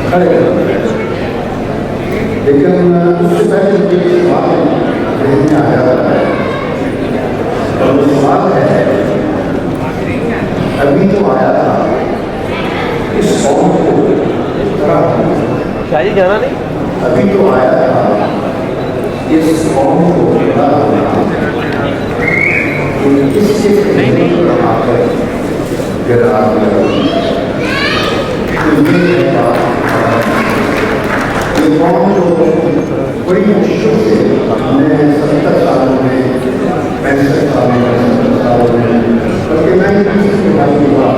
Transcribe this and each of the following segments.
खड़े लेकिन उससे पहले मुझे सवाल देखने आया है और वो सवाल है अभी तो आया था इस कौम को शाही जाना नहीं अभी तो आया था इस कौम को इससे नहीं गिरा कौन जो बड़ी मुश्किल से हमने 70 सालों में 65 सालों में 70 सालों में बल्कि मैं हुआ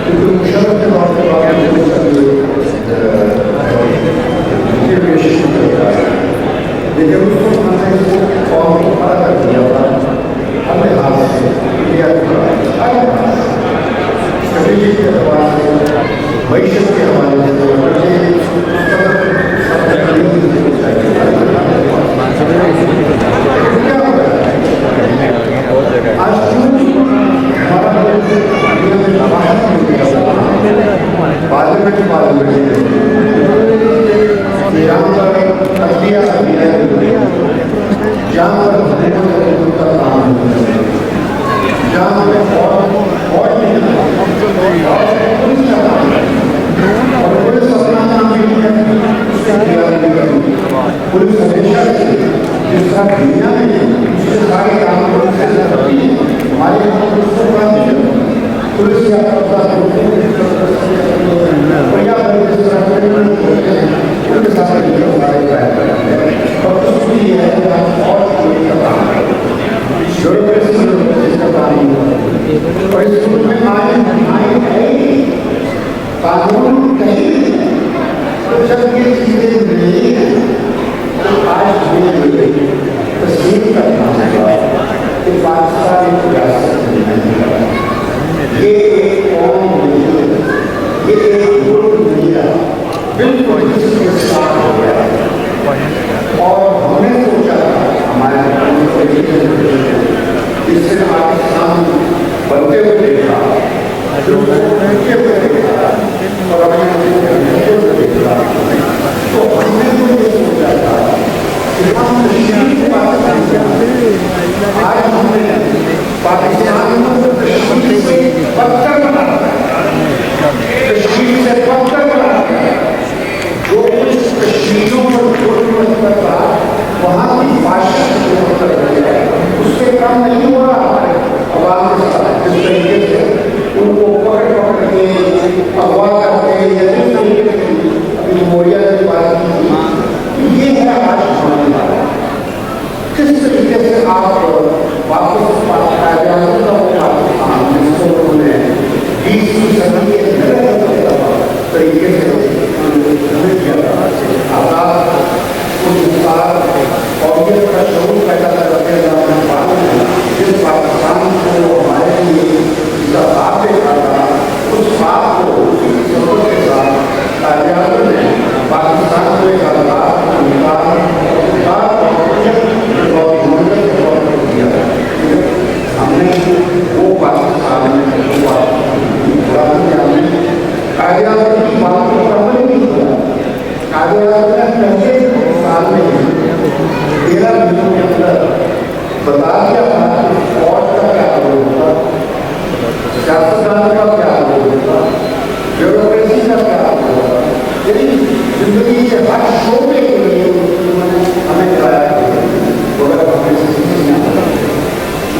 क्योंकि मुशर्रफ के वक्त के बाद लेकिन उसको हमने इसको कौन को खड़ा कर दिया था हमने हाथ से लिया स्ट्रेटेजी के हवाले से मैशत के हवाले से पुलिस हमेशा से जिस तरह दुनिया में जिससे सारे काम हमारे पुलिस या कानून कहीं जब ये चीजें नहीं है तो आज तस्लीम करना होगा कि पाकिस्तान एक रियासत नहीं है, ये एक कौम नहीं है, ये एक मुल्क नहीं है, बिल्कुल इसके साथ हो गया। और हमने सोचा हमारे इससे पाकिस्तान बनते हुए देखा और तो हमने तो ये सोचा था कि आज हमने पाकिस्तान को कश्मीर से पत्थर बना कश्मीर से पत्थर बना जो कुछ कश्मीरों पर था वहाँ की भाषा उससे काम नहीं हो रहा अवाम के साथ जिस तरीके से उनको पकड़ के अगवा करके या जिस तरीके से अपनी मोरिया की बात की ये है आज होने वाला किस तरीके से आप वापस पाकिस्तान जिसको उन्होंने 20वीं सदी के तरीके से किया आजाद और ये शौक पैदा करते जिस पाकिस्तान को हमारे लिए इसका बाप देखा था उस बाप को उसी जरूरत के साथ कायदे ने पाकिस्तान को एक आजाद हमने वो पाकिस्तान में कायदे की बात को अमल नहीं किया कायदे साल में 13 महीनों के अंदर बता दिया था फौज का क्या रोल था, सियासतदान का क्या रोल था, ब्यूरोक्रेसी का क्या रोल था, यदि जिंदगी के हर शोबे के लिए हमें कराया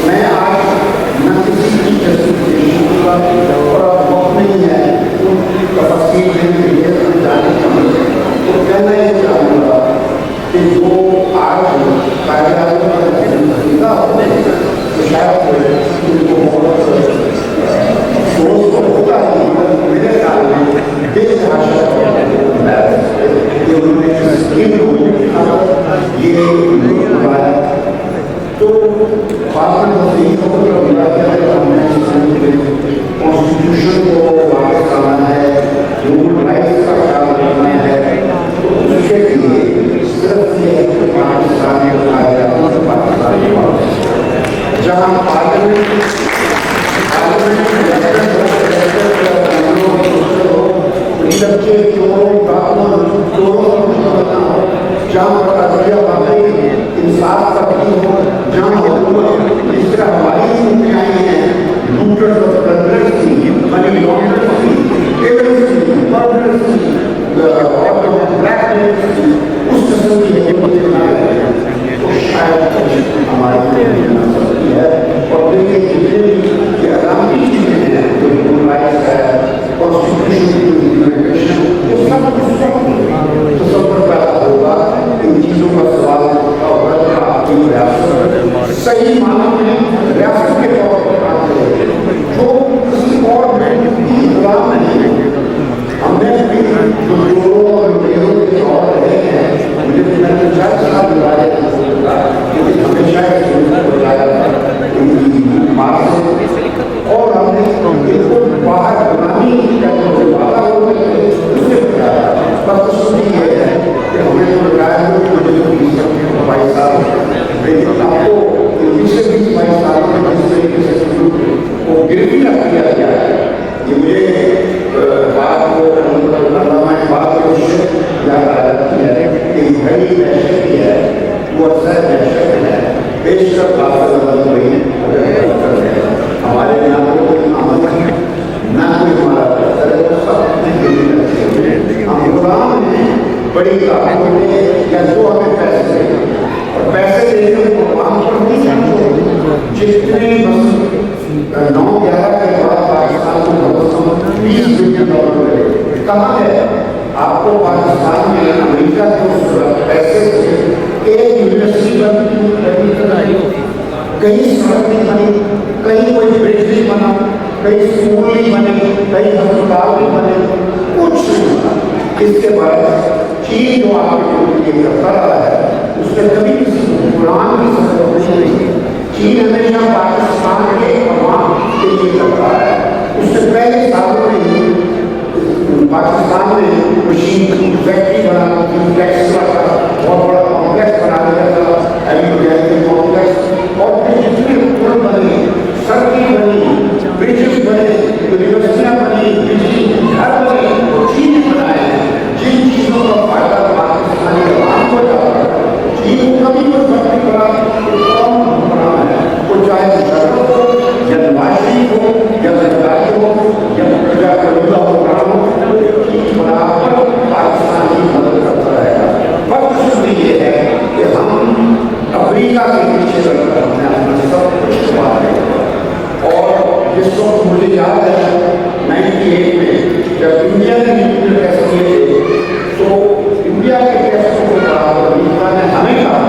मैं आज न किसी की जस्टिफिकेशन का और वक्त नहीं है उनकी तफसील के लिए जाने का तो कहना ये चाहूँगा कि जो आज कार्यालय में तो शायद उनको बहुत सोच बच्चे चोरों चोरों का हो, जहाँ पर अदलिया वाकई इंसाफ करती हो, जहाँ हुकूमत इस तरह हमारी मुख्याई हैं, लूटर्स ऑफ करेंसी, मनी लॉन्डर्स की, टेररिस्ट, मर्डर्स की, और ब्लैकमेल की, उस किस्म की हुकूमत ना है, तो शायद हमारी ना सकती है। और देखिए जितने भी ये आरामी चीज़ें हैं, जो ह्यूमन राइट्स है, कॉन्स्टिट्यूशन की इम्प्लीमेंटेशन, ये सब तसव्वुर पैदा होगा, इन चीज़ों का सवाल होगा कि आपकी रियासत सही मानों में रियासत के तौर पर काम करे, जो किसी और बैंक की गुलाम नहीं है। हमने भी जो चोरों और लुटेरों के और रहे हैं, मुझे मैंने 4 साल बुलाया था, क्योंकि हमेशा बुलाया था उनकी मार से, और हमने इनको बाहर बनानी का जो वादा हो उससे बताया। बदकिस्मती ये है कि हमें तो बताया कि मुझे 22 साल, लेकिन आपको 20-22 साल में जिस तरीके से वो गिरवी रख दिया गया है, ये मुझे बात को बात याद आ जाती है कि बड़ी दहशत की है, वो अक्सर दहशत है, बेशक बात वही हमारे यहाँ को कोई अमल ना कोई हमारा हम गुलाम हैं बड़ी ताकतों में, या जो हमें पैसे दें, और पैसे देने को काम करती है। जितने 9/11 के बाद पाकिस्तान को $20 बिलियन मिले, कहाँ है आपको पाकिस्तान में अमेरिका के उस पैसे से एक यूनिवर्सिटी बनती, कहीं सड़क नहीं बनी, कहीं कोई ब्रिज नहीं बना, कहीं स्कूल नहीं बने, कहीं अस्पताल नहीं बने, कुछ नहीं बना। इसके बाद चीन जो आपके लिए करता रहा है, उसने कभी किसी कुरान की जरूरत नहीं है। चीन हमेशा पाकिस्तान के अवाम के लिए करता है। उससे पहले सालों में ही पाकिस्तान में मशीन की फैक्ट्री बना, टैक्स का बहुत बड़ा कॉम्प्लेक्स बना दिया था, कॉम्प्लेक्स, और फिर जितने पुल बने, सड़कें बनी, ब्रिजेस बने, यूनिवर्सिटियाँ बनी, बिजली घर बने, वो चीन बनाए। जिन चीज़ों का फायदा पाकिस्तानी अवाम को जाता है, चीन को कभी कोई फर्क नहीं पड़ा कि कौन बना है, वो चाहे मुशर्रफ हो या नवाज शरीफ हो या जरदारी हो या कबीला हो, चीन बराबर पाकिस्तान की मदद करता रहेगा। फर्क सिर्फ ये है कि हम अफ्रीका के पीछे लगकर हमने अपना सब कुछ छुपा दिया। और जिस वक्त मुझे याद है 98 में जब इंडिया ने न्यूक्लियर टेस्ट किए थे, तो इंडिया के टेस्टों को अमेरिका ने हमें कहा,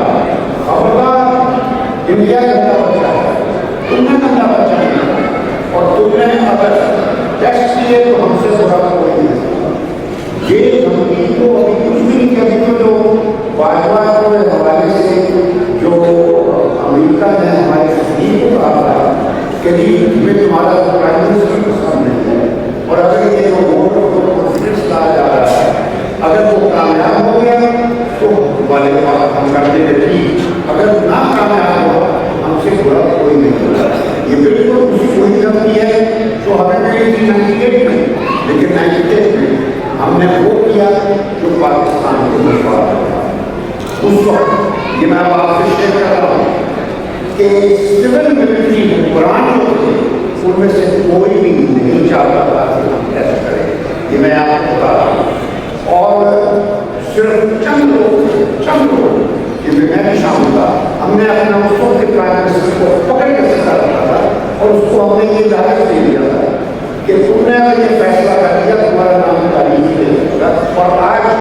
खबरदार इंडिया गंदा बच्चा है, तुमने गंदा बच्चा नहीं, और तुमने अगर टेस्ट किए तो हमसे बुरा कोई नहीं। ये धमकी को अभी कुछ भी नहीं कहती, जो बाजवा के हवाले से जो अमेरिका ने हमारे सही को कहा था कि जी में तुम्हारा प्राइम मिनिस्टर को सामने है, और अगर ये जो वोट ऑफ कॉन्फिडेंस लाया जा रहा है, अगर वो कामयाब हो गया तो वाले बात हम कर देंगे ठीक, अगर ना कामयाब हुआ हमसे बुरा कोई नहीं होगा। ये बिल्कुल उसी कोई धमकी है जो हमें मिली थी 98 में, लेकिन 98 में हमने वो किया जो पाकिस्तान को मुफाद था। उस वक्त ये मैं आपसे शेयर कर रहा हूँ कि सिविल मिलिट्री हुक्मरान जो थे, उनमें से कोई भी नहीं चाहता था कि हम ऐसा करें। ये मैं आपको बता रहा हूँ। और सिर्फ चंद लोग, जिनमें मैं भी शामिल था, हमने अपना उस वक्त के प्राइम मिनिस्टर को पकड़ के सजा रखा था, और उसको हमने ये जाहिर दे दिया था कि तुमने अगर ये फैसला कर दिया तुम्हारा नाम तारीफ नहीं होगा। और आज